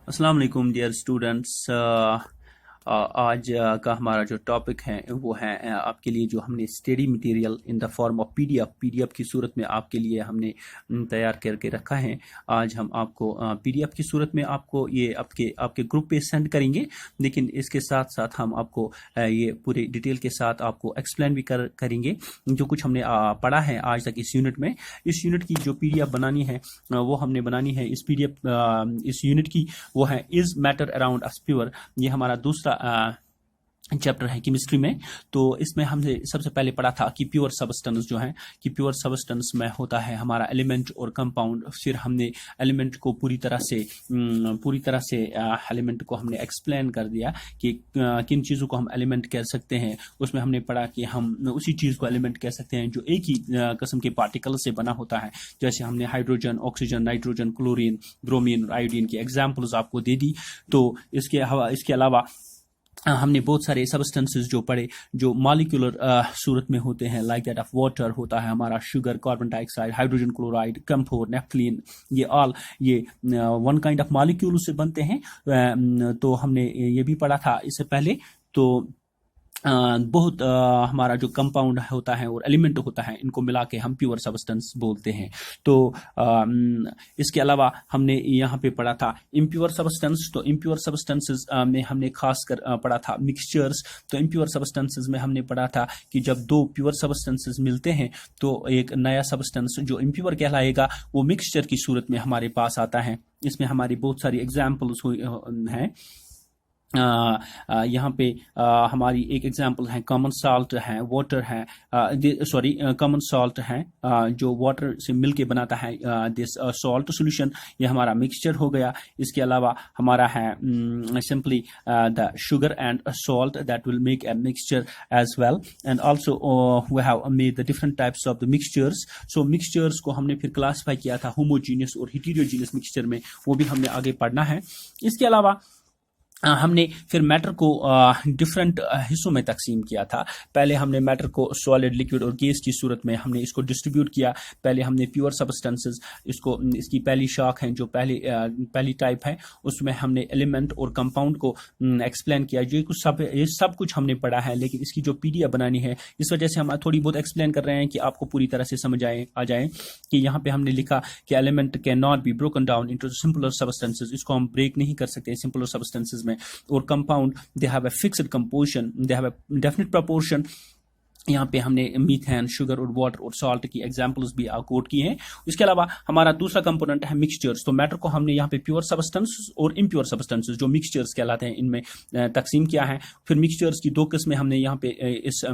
अस्सलाम वालेकुम dear students. आज का हमारा जो टॉपिक है वो है आपके लिए जो हमने study material in the form of PDF की सूरत में आपके लिए हमने तैयार करके रखा है। आज हम आपको पीडीएफ की सूरत में आपको ये आपके ग्रुप पे सेंड करेंगे, लेकिन इसके साथ साथ हम आपको ये पूरी डिटेल के साथ आपको एक्सप्लेन भी करेंगे जो कुछ हमने पढ़ा है आज तक इस यूनिट में। इस यूनिट की जो पीडीएफ बनानी है वो हमने बनानी है इस पीडीएफ इस यूनिट की, वो है is matter around us pure. ये हमारा दूसरा चैप्टर है केमिस्ट्री में। तो इसमें हमने सबसे पहले पढ़ा था कि प्योर सबस्टेंस जो है कि प्योर सबस्टेंस में होता है हमारा एलिमेंट और कंपाउंड। फिर हमने एलिमेंट को पूरी तरह से एलिमेंट को हमने एक्सप्लेन कर दिया कि किन चीज़ों को हम एलिमेंट कह सकते हैं। उसमें हमने पढ़ा कि हम उसी चीज़ को एलिमेंट कह सकते हैं जो एक ही किस्म के पार्टिकल से बना होता है। जैसे हमने hydrogen, oxygen, nitrogen, chlorine, bromine, iodine की एग्जाम्पल्स आपको दे दी। तो इसके अलावा हमने बहुत सारे सब्सटेंसेस जो पढ़े जो मॉलिक्यूलर सूरत में होते हैं, लाइक दैट ऑफ वाटर होता है हमारा, sugar, carbon dioxide, hydrogen chloride, camphor, naphthalene, ये वन काइंड ऑफ मॉलिक्यूल से बनते हैं। तो हमने ये भी पढ़ा था इससे पहले। तो बहुत हमारा जो कंपाउंड होता है और एलिमेंट होता है, इनको मिला के हम प्योर सब्सटेंस बोलते हैं। तो इसके अलावा हमने यहाँ पे पढ़ा था इम्प्योर सब्सटेंस। तो इम्प्योर सब्सटेंसेस में हमने खासकर पढ़ा था मिक्सचर्स। तो इम्प्योर सब्सटेंसेस में हमने पढ़ा था कि जब दो प्योर सब्सटेंसेस मिलते हैं तो एक नया सब्सटेंस जो इम्प्योर कहलाएगा वो मिक्सचर की सूरत में हमारे पास आता है। इसमें हमारी बहुत सारी एग्जाम्पल्स हैं। यहाँ पे हमारी एक एग्जांपल है कॉमन साल्ट है, वाटर है, कॉमन साल्ट है जो वाटर से मिलके बनाता है दिस सॉल्ट सॉल्यूशन, ये हमारा मिक्सचर हो गया। इसके अलावा हमारा है simply the sugar and salt that will make a mixture as well. And also we have made the different types of the mixtures. So mixtures को हमने फिर क्लासिफाई किया था होमोजीनियस और हेटेरोजीनियस मिक्सचर में, वो भी हमने आगे पढ़ना है। इसके अलावा हमने फिर मैटर को डिफरेंट हिस्सों में तकसीम किया था। पहले हमने मैटर को सॉलिड, लिक्विड और गैस की सूरत में हमने इसको डिस्ट्रीब्यूट किया। पहले हमने प्योर सब्सटेंसेस, इसकी पहली शाख है जो पहली टाइप है, उसमें हमने एलिमेंट और कंपाउंड को एक्सप्लेन किया। ये सब कुछ हमने पढ़ा है, लेकिन इसकी जो पीडीएफ बनानी है इस वजह से हम थोड़ी बहुत एक्सप्लेन कर रहे हैं कि आपको पूरी तरह से समझ आ जाए कि यहाँ पे हमने लिखा कि element can not be broken down into simpler substances. इसको हम ब्रेक नहीं कर सकते सिंपलर सब्सटेंसेस में। और compound they have a fixed composition, they have a definite proportion. यहाँ पे हमने मीथेन, शुगर और वाटर और सॉल्ट की एग्जांपल्स भी कोट की हैं। इसके अलावा हमारा दूसरा कंपोनेंट है मिक्सचर्स। तो मैटर को हमने यहाँ पे प्योर सब्सटेंस और इम्प्योर सब्सटेंसेस जो मिक्सचर्स कहलाते हैं इनमें तकसीम किया है। फिर मिक्सचर्स की दो किस्में हमने यहाँ पे इस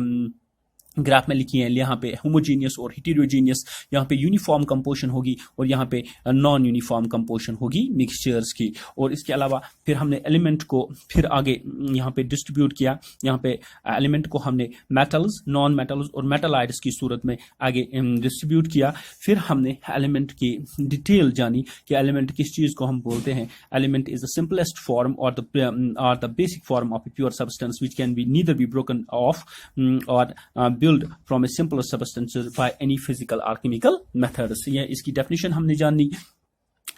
ग्राफ में लिखी है। यहाँ पे होमोजीनियस और हेटेरोजीनियस, यहाँ पे यूनिफॉर्म कंपोजिशन होगी और यहाँ पे नॉन यूनिफॉर्म कंपोजिशन होगी मिक्सचर्स की। और इसके अलावा फिर हमने एलिमेंट को फिर आगे यहाँ पे डिस्ट्रीब्यूट किया। यहाँ पे एलिमेंट को हमने मेटल्स, नॉन मेटल्स और मेटलाइड्स की सूरत में आगे डिस्ट्रीब्यूट किया। फिर हमने एलिमेंट की डिटेल जानी कि एलिमेंट किस चीज़ को हम बोलते हैं। Element is the simplest form और the basic form of a pure substance which can be neither be broken of और built from a simpler substances by any physical or chemical methods। ये इसकी definition हमने जानी।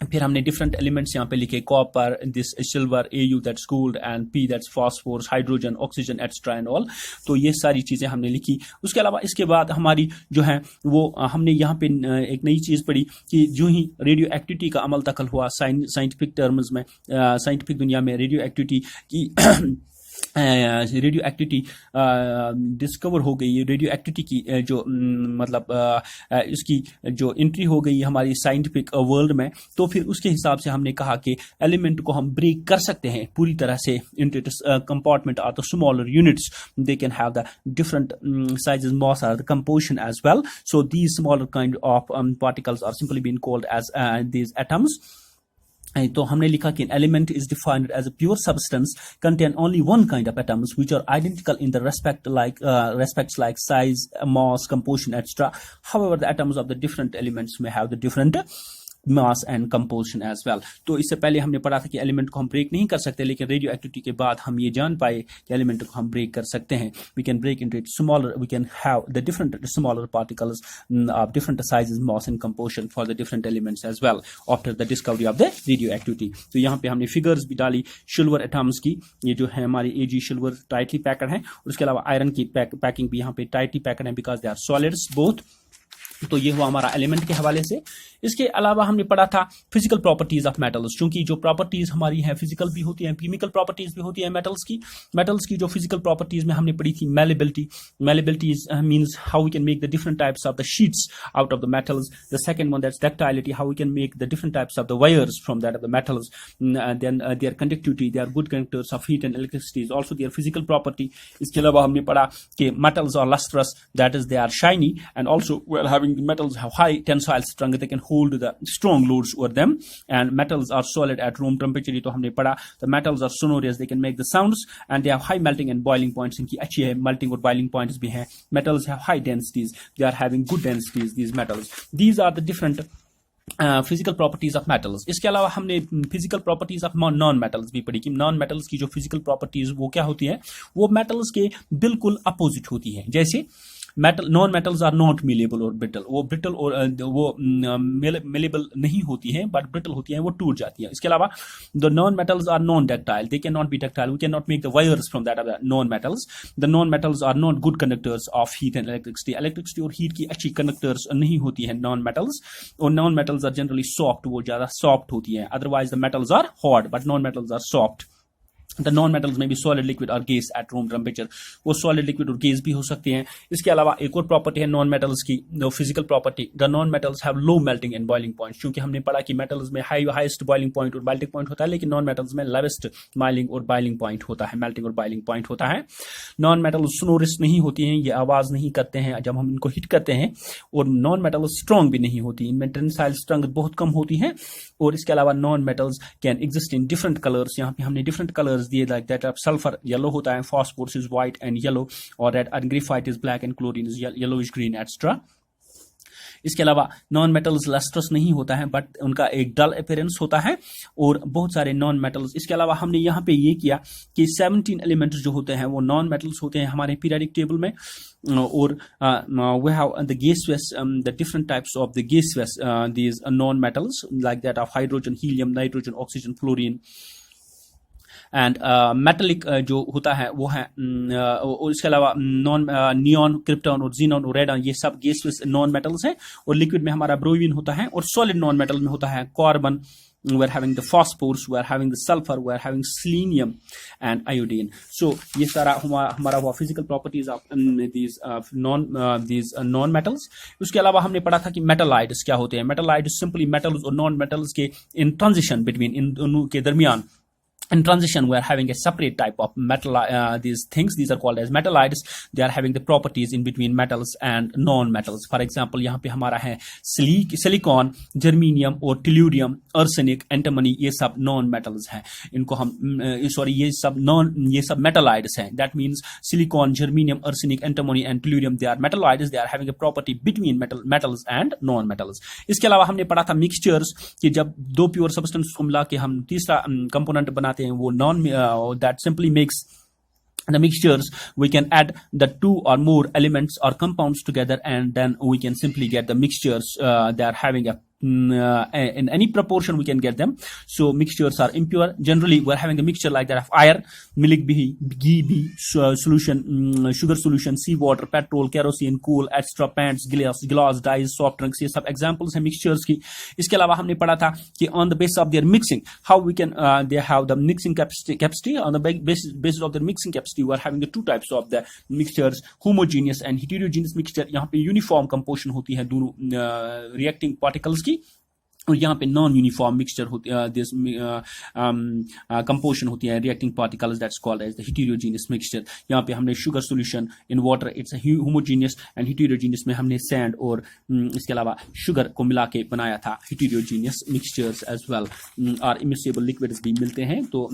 फिर हमने different elements यहाँ पे लिखे, copper, this silver, Au that's gold and P that's phosphorus, hydrogen, oxygen etcetera and all. तो ये सारी चीजें हमने लिखी। उसके अलावा इसके बाद हमारी जो है वो हमने यहाँ पे एक नई चीज पढ़ी कि जो ही रेडियो एक्टिविटी का अमल दखल हुआ साइंटिफिक टर्म्स में, साइंटिफिक दुनिया में रेडियो एक्टिविटी की रेडियो एक्टिविटी डिस्कवर हो गई। रेडियो एक्टिविटी की जो मतलब इसकी जो एंट्री हो गई हमारी साइंटिफिक वर्ल्ड में, तो फिर उसके हिसाब से हमने कहा कि एलिमेंट को हम ब्रेक कर सकते हैं पूरी तरह से into compartment are the smaller units. They can have the different sizes, mass are the composition as well. So these smaller kind of particles are simply been called as these atoms. तो हमने लिखा कि element is defined as a pure substance contain only one kind of atoms which are identical in the respects like size, mass, composition, etc. However, the atoms of the different elements may have the different mass and composition as well. तो इससे पहले हमने पढ़ा था कि element को हम break नहीं कर सकते, लेकिन रेडियो एक्टिविटी के बाद हम ये जान पाए कि एलिमेंट को हम ब्रेक कर सकते हैं। We can break into it smaller, we can have the different smaller particles of different sizes, mass and composition for the different elements as well after the discovery of the radioactivity. तो यहाँ पे हमने figures भी डाली silver atoms की, ये जो है हमारी एजी सिल्वर टाइटली पैक्ड है, और उसके अलावा आयरन की पैकिंग भी यहाँ पे टाइटली पैक्ड है because they are solids both. तो ये हुआ हमारा एलिमेंट के हवाले से। इसके अलावा हमने पढ़ा था फिजिकल प्रॉपर्टीज ऑफ मेटल्स, क्योंकि जो प्रॉपर्टीज हमारी हैं फिजिकल भी होती हैं, केमिकल प्रॉपर्टीज भी होती हैं मेटल्स की जो फिजिकल प्रॉपर्टीज में हमने पढ़ी थी malleability means how we can make the different types of the sheets out of the metals. The second one that's ductility, how we can make the different types of the wires from that of the metals. Then their conductivity, they are good conductors of heat and electricity, is also their physical property. इसके अलावा हमने पढ़ा कि metals are lustrous, that is they are shiny, and also we are having metals have high tensile strength, they can hold the strong loads over them, and metals are solid at room temperature। तो हमने पढ़ा the metals are sonorous, they can make the sounds, and they have high melting and boiling points, इनकी अच्छी है melting और boiling points भी हैं। metals have high densities, they are having good densities, these metals। these are the different physical properties of metals. इसके अलावा हमने physical properties of non metals भी पढ़ी कि नॉन मेटल्स की जो फिजिकल प्रॉपर्टीज वो क्या होती हैं, वो मेटल्स के बिल्कुल अपोजिट होती हैं। जैसे नॉन मेटल्स आर नॉट मिलेबल और ब्रिटल, वो ब्रिटल और वो मिलेबल नहीं होती हैं, बट ब्रिटल होती हैं, वो टूट जाती हैं। इसके अलावा the non metals are non ductile, they can not be ductile, we can not make the wires from that of the non metals. The non metals are not good conductors of heat and electricity और हीट की अच्छी conductors नहीं होती हैं non metals. और non metals are generally soft, वो ज्यादा सॉफ्ट होती हैं। Otherwise the metals are hard, but non metals are soft. The non metals में भी सॉलिड, लिक्विड और गैस एट रूम टेम्परेचर, वो सॉलिड, लिक्विड और गैस भी हो सकते हैं। इसके अलावा एक और प्रॉपर्टी है नॉन मेटल्स की, physical property, the non metals have low melting and boiling point. क्योंकि हमने पढ़ा कि मेटल्स में हाईएस्ट बॉइलिंग पॉइंट और मेल्टिंग पॉइंट होता है, लेकिन नॉन मेटल्स में लोवेस्ट मेल्टिंग और बॉइलिंग पॉइंट होता है, मेल्टिंग और बॉइलिंग पॉइंट होता है। नॉन मेटल्स सोनोरस नहीं होती हैं, ये आवाज नहीं करते हैं जब हम इनको हिट करते हैं, और नॉन मेटल्स स्ट्रॉन्ग भी नहीं होती, इनमें टेंसाइल स्ट्रेंथ बहुत कम होती है। और इसके अलावा non metals can exist in different colours, यहाँ पे हमने डिफरेंट कलर्स दिए, like that of sulphur yellow होता है, phosphorus is white and yellow, और red and graphite is black and chlorine is yellowish green extra. इसके अलावा नॉन मेटल्स लस्ट्रस नहीं होता है, बट उनका एक डल अपीयरेंस होता है, और बहुत सारे नॉन मेटल्स। इसके अलावा हमने यहाँ पे ये किया कि 17 एलिमेंट्स जो होते हैं वो नॉन मेटल्स होते हैं हमारे पीरियडिक टेबल में। और we have the gaseous, the different types of the gaseous these non-metals like that of hydrogen, helium, nitrogen, oxygen, fluorine, and metallic जो होता है वो है, और इसके अलावा नियॉन, क्रिप्टॉन और जीनॉन और रेडॉन, ये सब गैसेस नॉन मेटल्स हैं। और लिक्विड में हमारा ब्रोमीन होता है, और सॉलिड नॉन मेटल में होता है carbon, we are having the phosphorus, we are having the sulfur, we are having selenium and iodine. So ये सारा हमारा वो physical properties of these non metals। उसके अलावा हमने पढ़ा था कि metallides क्या होते हैं। metallides simply metals और non metals के in transition between, इन दोनों के दरमियान in transition we are having a separate type of metal, these things, these are called as metallides, they are having the properties in between metals and non metals। for example यहाँ पे हमारा है silicon, germanium और tellurium, arsenic, antimony, ये सब non metals हैं। इनको हम ये सब मेटलाइड्स हैं। That means silicon, germanium, arsenic, antimony and tellurium, they are metalloids, they are having a property between metals and non metals. इसके अलावा हमने पढ़ा था मिक्सचर्स कि जब दो प्योर सब्सटेंस को मिला के हम तीसरा कंपोनेंट बनाते हैं, वो non, that simply makes the mixtures, we can add the 2 or more elements or compounds together, and then we can simply get the mixtures, they are having a in any proportion we can get them. So mixtures are impure. Generally we're having a mixture like that of iron, milk bhi, ghee bhi, solution, sugar solution, sea water, petrol, kerosene, coal, etc, paints, glass, dyes, soft drinks, ये सब examples हैं mixtures की। इसके अलावा हमने पढ़ा था कि on the basis of their mixing, how we can they have the mixing capacity on the basis of their mixing capacity, we are having the 2 types of the mixtures, homogeneous and heterogeneous mixture। यहाँ पे uniform composition होती है दोनों reacting particles की, और यहाँ पे non uniform mixture होती है, दिस कंपोजिशन होती है reacting particles, that's called as the heterogeneous mixture. यहाँ पे हमने sugar solution in water, it's homogeneous, and heterogeneous में हमने सैंड और इसके अलावा शुगर को मिला के बनाया था हेटेरोजेनियस मिक्सचर्स एज वेल। और इमिसेबल लिक्विड्स भी मिलते हैं तो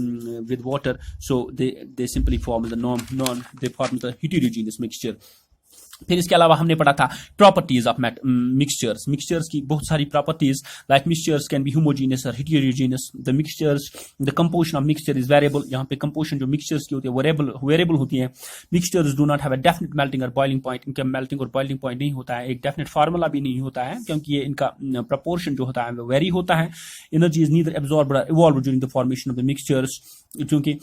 with water, so they simply form the non they form the heterogeneous mixture. फिर इसके अलावा हमने पढ़ा था प्रॉपर्टीज ऑफ मिक्सचर्स। मिक्सचर्स की बहुत सारी properties, like mixtures can be homogeneous और heterogeneous. The mixtures, the composition of mixture is variable. यहाँ पे कंपोजिशन जो मिक्सचर्स की होती है वेरिएबल होती है। Mixtures do not have a definite melting और बॉइलिंग पॉइंट। इनका मेल्टिंग और बॉइलिंग पॉइंट नहीं होता है, एक डेफिनेट फार्मूला भी नहीं होता है, क्योंकि ये इनका प्रपोर्शन जो होता है वो वेरी होता है। एनर्जी इज नीदर एब्जॉर्ब्ड और evolved during the formation of the mixtures, क्योंकि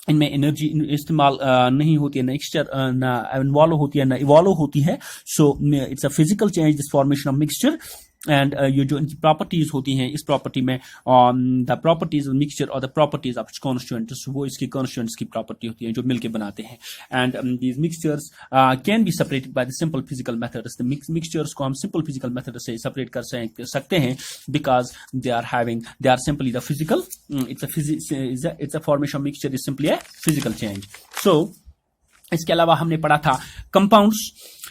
इनमें एनर्जी इस्तेमाल नहीं होती है, ना इन्वॉल्व होती है, ना इवॉल्व होती है। So it's a physical change, this formation of mixture. And ये जो इनकी प्रॉपर्टीज होती हैं, इस प्रॉपर्टी में द प्रॉपर्टीज ऑफ मिक्सचर और द प्रॉपर्टीज ऑफ कॉन्स्टिट्यूएंट्स, वो इसकी कॉन्स्टिट्यूएंट्स की प्रॉपर्टी होती है जो मिलके बनाते हैं। And these mixtures can be separated by the simple physical methods. The mixtures को हम सिंपल फिजिकल मेथड से सेपरेट कर सकते हैं, because they are simply the physical, it's a formation of mixture is simply a physical change. So इसके अलावा हमने पढ़ा था कंपाउंड्स,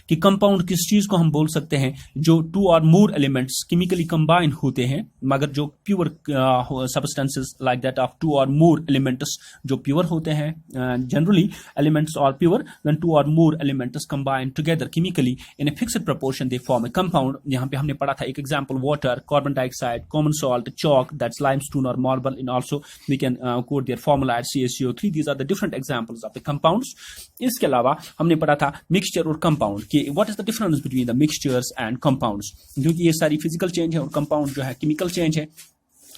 कि कंपाउंड किस चीज को हम बोल सकते हैं, जो टू और मोर एलिमेंट्स केमिकली कंबाइन होते हैं, मगर जो pure substances like that of two और मोर एलिमेंट्स जो प्योर होते हैं, generally elements are pure when two और more elements combine together chemically in a fixed proportion they form a compound. यहाँ पे हमने पढ़ा था एक example, water, carbon dioxide, common salt, chalk, that's limestone or marble, and also we can quote their formula at CaCO3. These are the different examples of the compounds. इसके अलावा हमने पढ़ा था मिक्सचर और कंपाउंड कि what is the difference between the mixtures and compounds, क्योंकि ये सारी फिजिकल चेंज है और कंपाउंड जो है केमिकल चेंज है।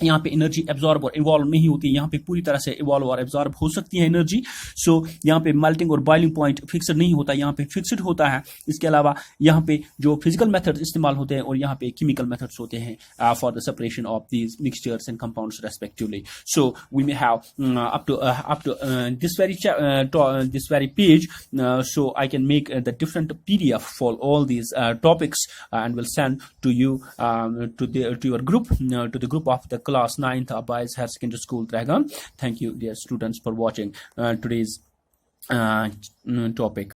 यहाँ पे एनर्जी एब्जॉर्ब और इवॉल्व नहीं होती, यहाँ पे पूरी तरह से इवॉल्व और एब्जॉर्ब हो सकती है एनर्जी। सो यहाँ पे मेल्टिंग और बॉइलिंग पॉइंट फिक्स्ड नहीं होता, यहाँ पे फिक्स्ड होता है। इसके अलावा यहाँ पे जो फिजिकल मेथड्स इस्तेमाल होते हैं और यहाँ पे केमिकल मेथड्स होते हैं for the separation of these mixtures and compounds respectively. So we may have up to this very page, so I can make the different PDF for all these topics and will send to you to your group, to the group of the class 9th Boys Higher Secondary School, Trahgaon. Thank you, dear students, for watching today's topic.